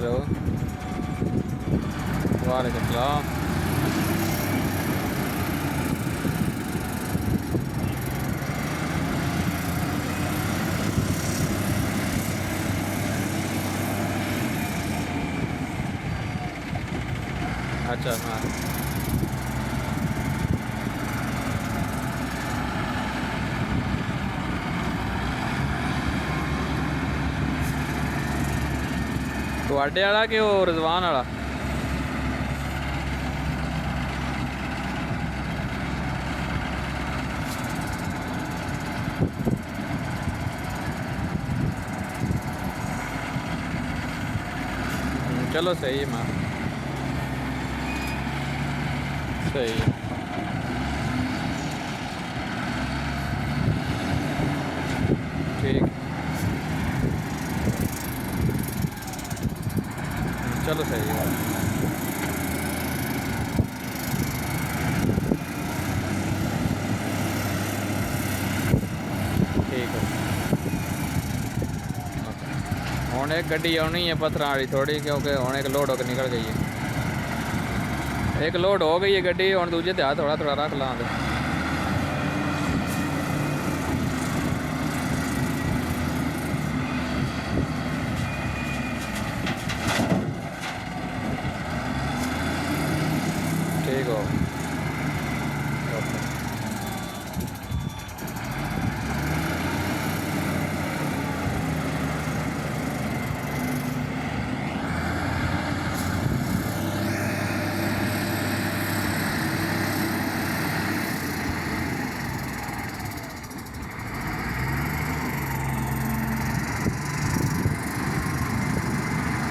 रहो। वालेकुम सलाम। अच्छा हाँ ਤੁਹਾਡੇ वाला कि वो रिजवान वाला? चलो सही है मां, सही है। ठीक, चलो सही है। ठीक है। हुण एक गड्डी आनी है पत्थरां वाली थोड़ी, क्योंकि हुण एक लोड होकर निकल गई है। एक लोड हो गई है गड्डी, हुण दूजे ते हाथ थोड़ा थोड़ा रख लां।